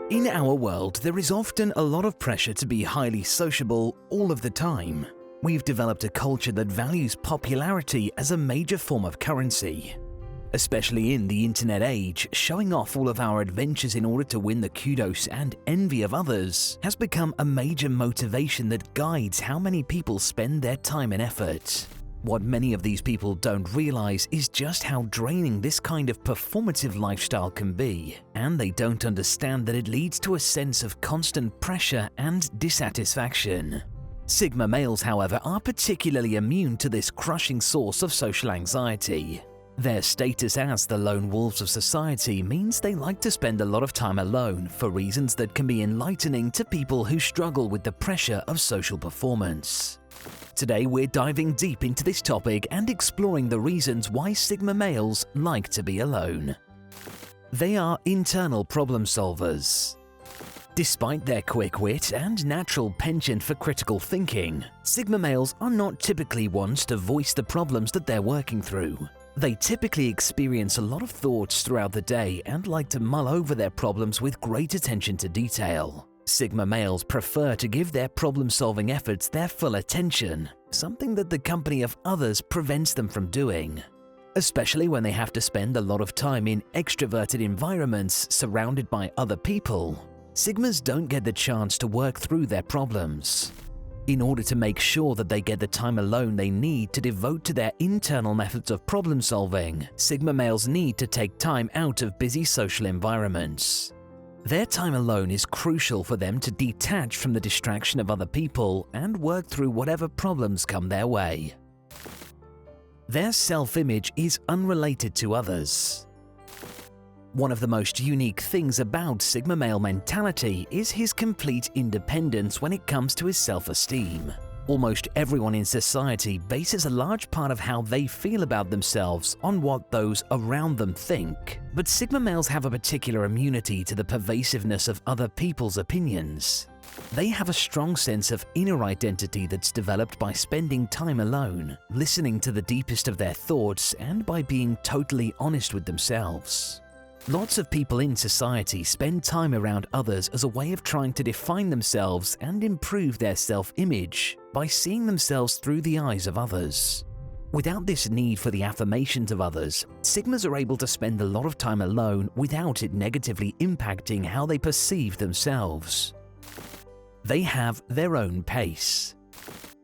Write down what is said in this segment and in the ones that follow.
In our world, there is often a lot of pressure to be highly sociable all of the time. We've developed a culture that values popularity as a major form of currency. Especially in the internet age, showing off all of our adventures in order to win the kudos and envy of others has become a major motivation that guides how many people spend their time and effort. What many of these people don't realize is just how draining this kind of performative lifestyle can be, and they don't understand that it leads to a sense of constant pressure and dissatisfaction. Sigma males, however, are particularly immune to this crushing source of social anxiety. Their status as the lone wolves of society means they like to spend a lot of time alone for reasons that can be enlightening to people who struggle with the pressure of social performance. Today we're diving deep into this topic and exploring the reasons why Sigma males like to be alone. They are internal problem solvers. Despite their quick wit and natural penchant for critical thinking, Sigma males are not typically ones to voice the problems that they're working through. They typically experience a lot of thoughts throughout the day and like to mull over their problems with great attention to detail. Sigma males prefer to give their problem-solving efforts their full attention, something that the company of others prevents them from doing. Especially when they have to spend a lot of time in extroverted environments surrounded by other people, Sigmas don't get the chance to work through their problems. In order to make sure that they get the time alone they need to devote to their internal methods of problem solving, Sigma males need to take time out of busy social environments. Their time alone is crucial for them to detach from the distraction of other people and work through whatever problems come their way. Their self-image is unrelated to others. One of the most unique things about Sigma male mentality is his complete independence when it comes to his self-esteem. Almost everyone in society bases a large part of how they feel about themselves on what those around them think, but Sigma males have a particular immunity to the pervasiveness of other people's opinions. They have a strong sense of inner identity that's developed by spending time alone, listening to the deepest of their thoughts, and by being totally honest with themselves. Lots of people in society spend time around others as a way of trying to define themselves and improve their self-image by seeing themselves through the eyes of others. Without this need for the affirmations of others, Sigmas are able to spend a lot of time alone without it negatively impacting how they perceive themselves. They have their own pace.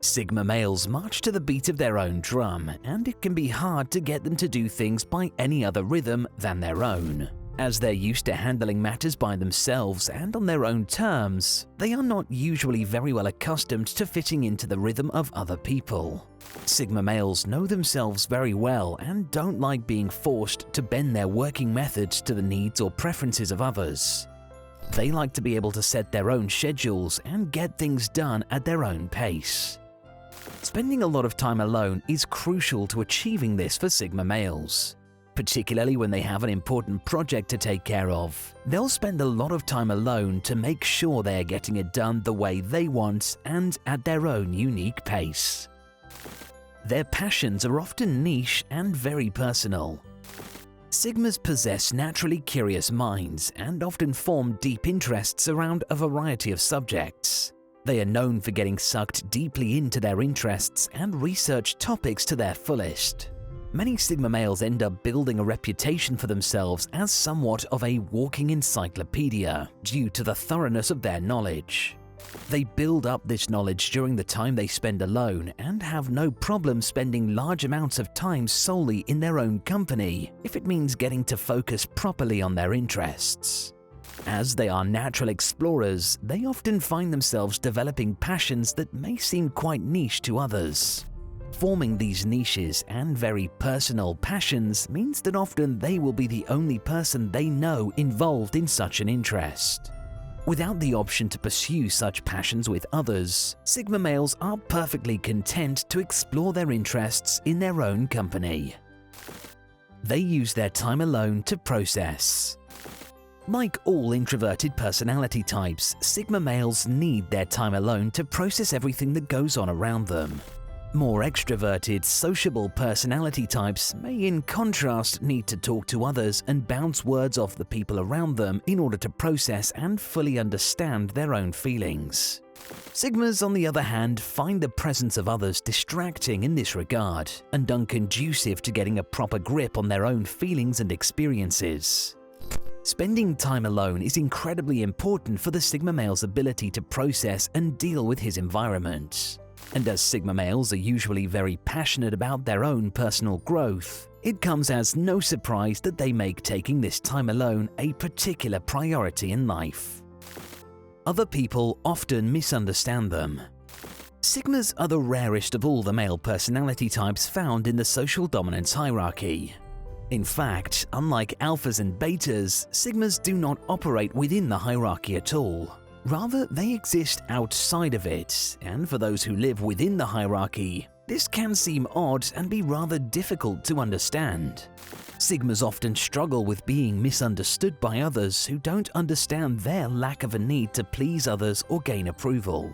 Sigma males march to the beat of their own drum, and it can be hard to get them to do things by any other rhythm than their own. As they're used to handling matters by themselves and on their own terms, they are not usually very well accustomed to fitting into the rhythm of other people. Sigma males know themselves very well and don't like being forced to bend their working methods to the needs or preferences of others. They like to be able to set their own schedules and get things done at their own pace. Spending a lot of time alone is crucial to achieving this for Sigma males. Particularly when they have an important project to take care of, they'll spend a lot of time alone to make sure they are getting it done the way they want and at their own unique pace. Their passions are often niche and very personal. Sigmas possess naturally curious minds and often form deep interests around a variety of subjects. They are known for getting sucked deeply into their interests and research topics to their fullest. Many Sigma males end up building a reputation for themselves as somewhat of a walking encyclopedia due to the thoroughness of their knowledge. They build up this knowledge during the time they spend alone and have no problem spending large amounts of time solely in their own company if it means getting to focus properly on their interests. As they are natural explorers, they often find themselves developing passions that may seem quite niche to others. Forming these niches and very personal passions means that often they will be the only person they know involved in such an interest. Without the option to pursue such passions with others, Sigma males are perfectly content to explore their interests in their own company. They use their time alone to process. Like all introverted personality types, Sigma males need their time alone to process everything that goes on around them. More extroverted, sociable personality types may in contrast need to talk to others and bounce words off the people around them in order to process and fully understand their own feelings. Sigmas, on the other hand, find the presence of others distracting in this regard and unconducive to getting a proper grip on their own feelings and experiences. Spending time alone is incredibly important for the Sigma male's ability to process and deal with his environment. And as Sigma males are usually very passionate about their own personal growth, it comes as no surprise that they make taking this time alone a particular priority in life. Other people often misunderstand them. Sigmas are the rarest of all the male personality types found in the social dominance hierarchy. In fact, unlike alphas and betas, Sigmas do not operate within the hierarchy at all. Rather, they exist outside of it, and for those who live within the hierarchy, this can seem odd and be rather difficult to understand. Sigmas often struggle with being misunderstood by others who don't understand their lack of a need to please others or gain approval.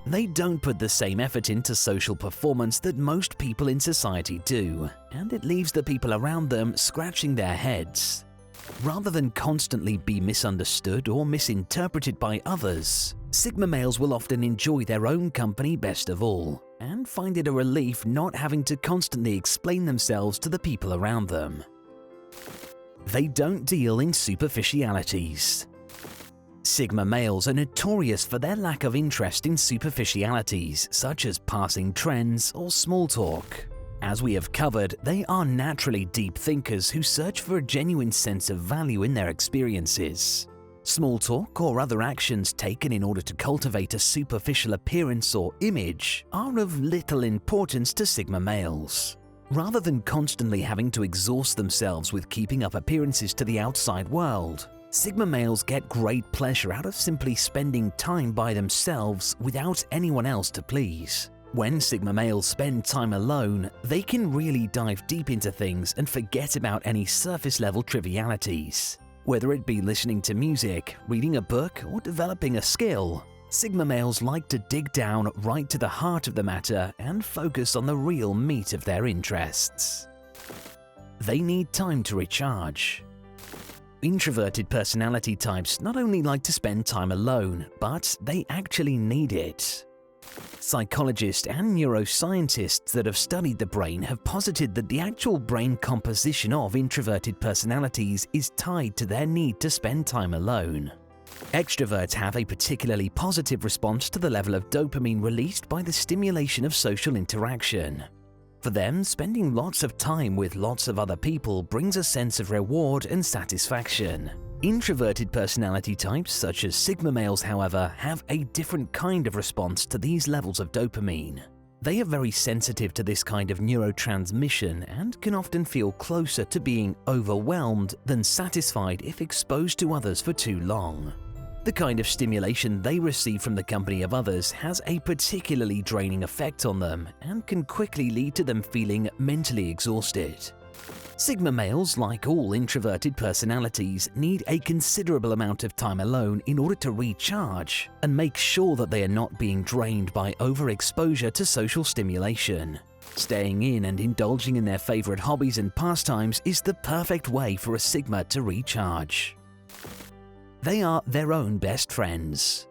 They don't put the same effort into social performance that most people in society do, and it leaves the people around them scratching their heads. Rather than constantly be misunderstood or misinterpreted by others, Sigma males will often enjoy their own company best of all, and find it a relief not having to constantly explain themselves to the people around them. They don't deal in superficialities. Sigma males are notorious for their lack of interest in superficialities, such as passing trends or small talk. As we have covered, they are naturally deep thinkers who search for a genuine sense of value in their experiences. Small talk or other actions taken in order to cultivate a superficial appearance or image are of little importance to Sigma males. Rather than constantly having to exhaust themselves with keeping up appearances to the outside world, Sigma males get great pleasure out of simply spending time by themselves without anyone else to please. When Sigma males spend time alone, they can really dive deep into things and forget about any surface-level trivialities. Whether it be listening to music, reading a book, or developing a skill, Sigma males like to dig down right to the heart of the matter and focus on the real meat of their interests. They need time to recharge. Introverted personality types not only like to spend time alone, but they actually need it. Psychologists and neuroscientists that have studied the brain have posited that the actual brain composition of introverted personalities is tied to their need to spend time alone. Extroverts have a particularly positive response to the level of dopamine released by the stimulation of social interaction. For them, spending lots of time with lots of other people brings a sense of reward and satisfaction. Introverted personality types such as Sigma males, however, have a different kind of response to these levels of dopamine. They are very sensitive to this kind of neurotransmission and can often feel closer to being overwhelmed than satisfied if exposed to others for too long. The kind of stimulation they receive from the company of others has a particularly draining effect on them and can quickly lead to them feeling mentally exhausted. Sigma males, like all introverted personalities, need a considerable amount of time alone in order to recharge and make sure that they are not being drained by overexposure to social stimulation. Staying in and indulging in their favorite hobbies and pastimes is the perfect way for a Sigma to recharge. They are their own best friends.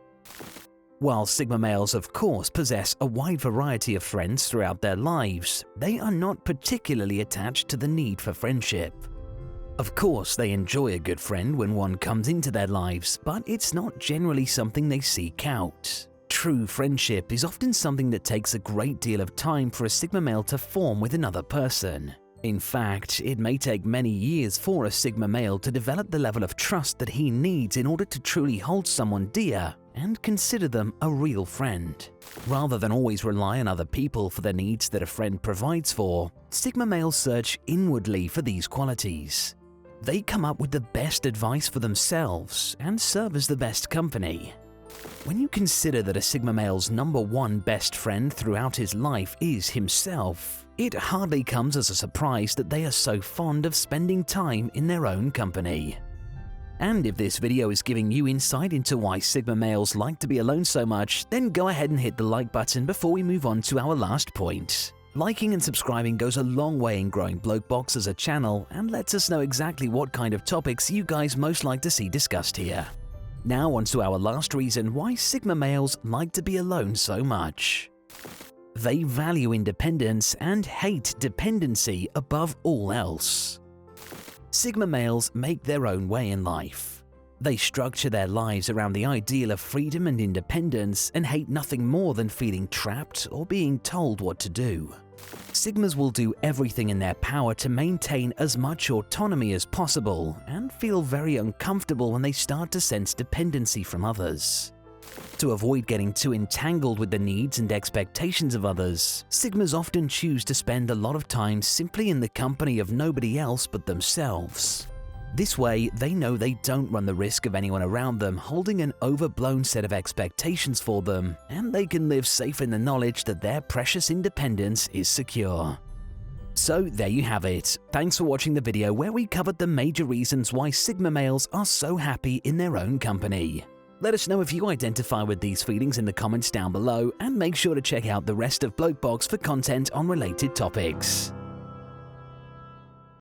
While Sigma males of course possess a wide variety of friends throughout their lives, they are not particularly attached to the need for friendship. Of course, they enjoy a good friend when one comes into their lives, but it's not generally something they seek out. True friendship is often something that takes a great deal of time for a Sigma male to form with another person. In fact, it may take many years for a Sigma male to develop the level of trust that he needs in order to truly hold someone dear and consider them a real friend. Rather than always rely on other people for the needs that a friend provides for, Sigma males search inwardly for these qualities. They come up with the best advice for themselves and serve as the best company. When you consider that a Sigma male's #1 best friend throughout his life is himself, it hardly comes as a surprise that they are so fond of spending time in their own company. And if this video is giving you insight into why Sigma males like to be alone so much, then go ahead and hit the like button before we move on to our last point. Liking and subscribing goes a long way in growing Bloke Box as a channel and lets us know exactly what kind of topics you guys most like to see discussed here. Now on to our last reason why Sigma males like to be alone so much. They value independence and hate dependency above all else. Sigma males make their own way in life. They structure their lives around the ideal of freedom and independence and hate nothing more than feeling trapped or being told what to do. Sigmas will do everything in their power to maintain as much autonomy as possible and feel very uncomfortable when they start to sense dependency from others. To avoid getting too entangled with the needs and expectations of others, Sigmas often choose to spend a lot of time simply in the company of nobody else but themselves. This way, they know they don't run the risk of anyone around them holding an overblown set of expectations for them, and they can live safe in the knowledge that their precious independence is secure. So there you have it. Thanks for watching the video where we covered the major reasons why Sigma males are so happy in their own company. Let us know if you identify with these feelings in the comments down below, and make sure to check out the rest of Bloke Box for content on related topics.